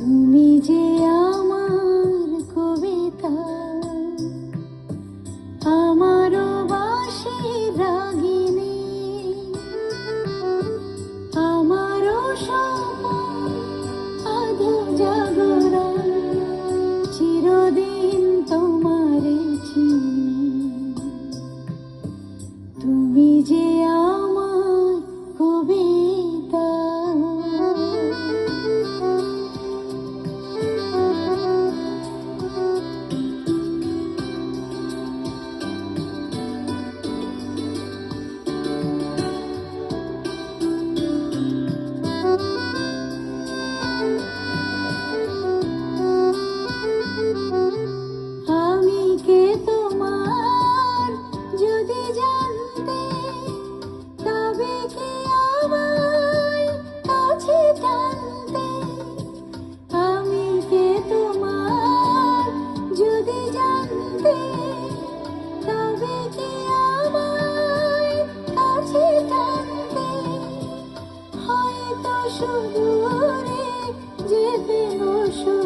তুমি যে আমার কবিতা, আমারও বাঁশির রাগিনী, আমারও স্বপন আধো জাগরণ, চিরদিন তোমারে চিনি। তুমি যে আমার কবিতা। আমি কে তোমার যদি জানতে, তবে কি আমায় কাছে টানতে। আমি কে তোমার যদি জানতে, তবে কি আমায় কাছে টানতে। হয়তো সুদূরে যেতে বসো